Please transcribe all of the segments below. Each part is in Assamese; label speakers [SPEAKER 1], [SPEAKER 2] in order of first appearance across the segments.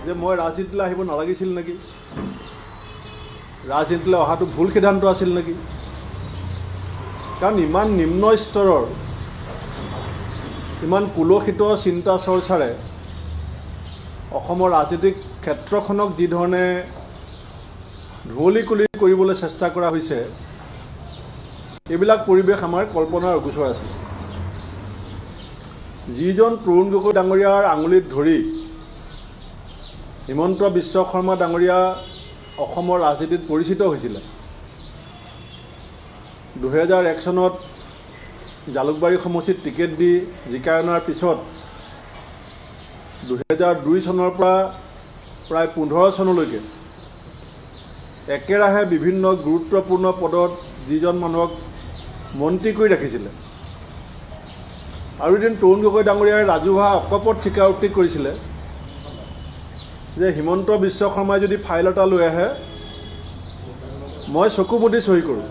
[SPEAKER 1] যে মই ৰাজনীতিলৈ আহিব নালাগিছিল নেকি, ৰাজনীতিলৈ অহাটো ভুল সিদ্ধান্ত আছিল নেকি। কাৰণ ইমান নিম্ন স্তৰৰ ইমান কুলসিত চিন্তা চৰ্চাৰে অসমৰ ৰাজনৈতিক ক্ষেত্ৰখনক যি ধৰণে ধুৱলি কৰিবলৈ চেষ্টা কৰা হৈছে, এইবিলাক পৰিৱেশ আমাৰ কল্পনাৰ অগোচৰ আছিল। যিজন তৰুণ গগৈ ডাঙৰীয়াৰ আঙুলিত ধৰি হিমন্ত বিশ্ব শৰ্মা ডাঙৰীয়া অসমৰ ৰাজনীতিত পৰিচিত হৈছিলে, 2001 চনত জালুকবাৰী সমষ্টিত টিকেট দি জিকাই অনাৰ পিছত 2002 চনৰ পৰা প্ৰায় 15 চনলৈকে একেৰাহে বিভিন্ন গুৰুত্বপূৰ্ণ পদত যিজন মানুহক মন্ত্ৰী কৰি ৰাখিছিলে। আৰু এদিন তৰুণ গগৈ ডাঙৰীয়াই ৰাজহুৱা অকপট স্বীকাৰোক্তি কৰিছিলে যে হিমন্ত বিশ্ব শৰ্মাই যদি ফাইল এটা লৈ আহে মই চকু মুদি চহী কৰোঁ।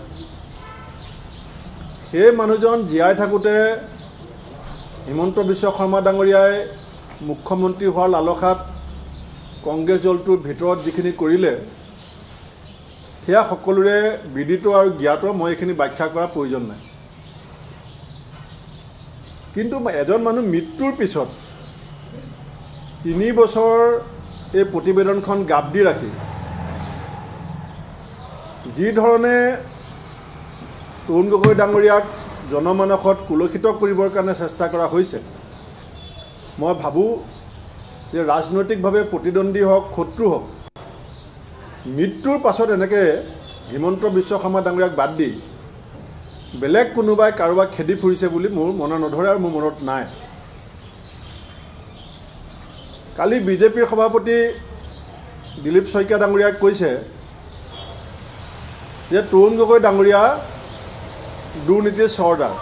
[SPEAKER 1] সেই মানুহজন জীয়াই থাকোঁতে হিমন্ত বিশ্ব শৰ্মা ডাঙৰীয়াই মুখ্যমন্ত্ৰী হোৱাৰ লালসাত কংগ্ৰেছ দলটোৰ ভিতৰত যিখিনি কৰিলে সেয়া সকলোৰে বিদিত আৰু জ্ঞাত, মই এইখিনি ব্যাখ্যা কৰাৰ প্ৰয়োজন নাই। কিন্তু এজন মানুহ মৃত্যুৰ পিছত 3 বছৰ এই প্ৰতিবেদনখন গাপ দি ৰাখি যি ধৰণে তৰুণ গগৈ ডাঙৰীয়াক জনমানসত কুলসিত কৰিবৰ কাৰণে চেষ্টা কৰা হৈছে, মই ভাবোঁ যে ৰাজনৈতিকভাৱে প্ৰতিদ্বন্দ্বী হওক শত্ৰু হওক, মৃত্যুৰ পাছত এনেকৈ হিমন্ত বিশ্ব শৰ্মা ডাঙৰীয়াক বাদ দি বেলেগ কোনোবাই কাৰোবাক খেদি ফুৰিছে বুলি মোৰ মনত নধৰে আৰু মোৰ মনত নাই। কালি বিজেপিৰ সভাপতি দিলীপ শইকীয়া ডাঙৰীয়াক কৈছে যে তৰুণ গগৈ ডাঙৰীয়া দুৰ্নীতিৰ চৰ্দাৰ।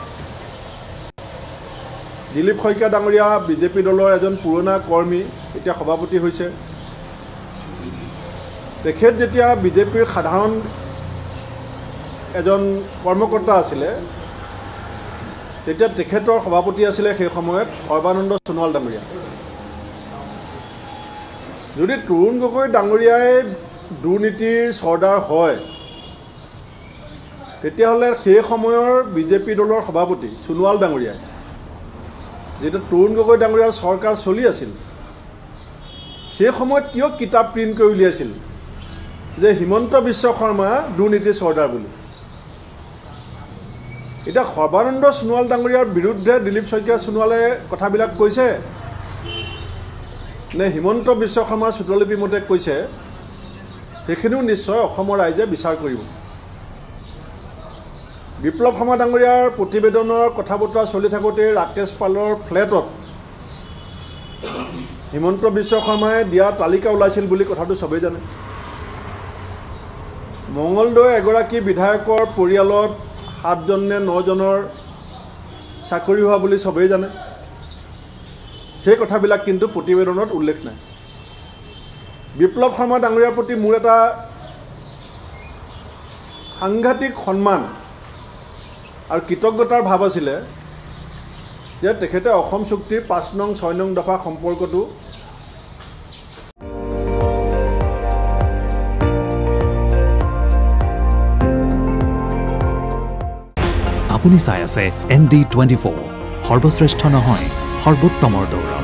[SPEAKER 1] দিলীপ শইকীয়া ডাঙৰীয়া বিজেপি দলৰ এজন পুৰণা কৰ্মী, এতিয়া সভাপতি হৈছে। তেখেত যেতিয়া বিজেপিৰ সাধাৰণ এজন কৰ্মকৰ্তা আছিলে, তেতিয়া তেখেতৰ সভাপতি আছিলে সেই সময়ত সৰ্বানন্দ সোণোৱাল ডাঙৰীয়া। যদি তৰুণ গগৈ ডাঙৰীয়াই দুৰ্নীতিৰ চৰ্দাৰ হয়, তেতিয়াহ'লে সেই সময়ৰ বিজেপি দলৰ সভাপতি সোণোৱাল ডাঙৰীয়াই, যেতিয়া তৰুণ গগৈ ডাঙৰীয়াৰ চৰকাৰ চলি আছিল, সেই সময়ত কিয় কিতাপ প্ৰিণ্ট কৰি উলিয়াইছিল যে হিমন্ত বিশ্ব শৰ্মা দুৰ্নীতিৰ চৰ্দাৰ বুলি। এতিয়া সৰ্বানন্দ সোণোৱাল ডাঙৰীয়াৰ বিৰুদ্ধে দিলীপ শইকীয়া সোণোৱালে কথাবিলাক কৈছে নে হিমন্ত বিশ্ব শৰ্মাৰ চুটলিপি মতে কৈছে, সেইখিনিও নিশ্চয় অসমৰ ৰাইজে বিচাৰ কৰিব। বিপ্লৱ শৰ্মা ডাঙৰীয়াৰ প্ৰতিবেদনৰ কথা বতৰা চলি থাকোঁতে ৰাকেশ পালৰ ফ্লেটত হিমন্ত বিশ্ব শৰ্মাই দিয়া তালিকা ওলাইছিল বুলি কথাটো চবেই জানে। মঙলদৈ এগৰাকী বিধায়কৰ পৰিয়ালত 7জন নে 9জনৰ চাকৰি হোৱা বুলি চবেই জানে। সেই কথাবিলাক কিন্তু প্ৰতিবেদনত উল্লেখ নাই। বিপ্লৱ শৰ্মা ডাঙৰীয়াৰ প্ৰতি মোৰ এটা সাংঘাতিক সন্মান আৰু কৃতজ্ঞতাৰ ভাৱ আছিলে যে তেখেতে অসম চুক্তিৰ 5 নং 6 নং দফা সম্পৰ্কটো
[SPEAKER 2] আপুনি চাই আছে ND24, সৰ্বশ্ৰেষ্ঠ নহয় সৰ্বোত্তমৰ দৌৰা।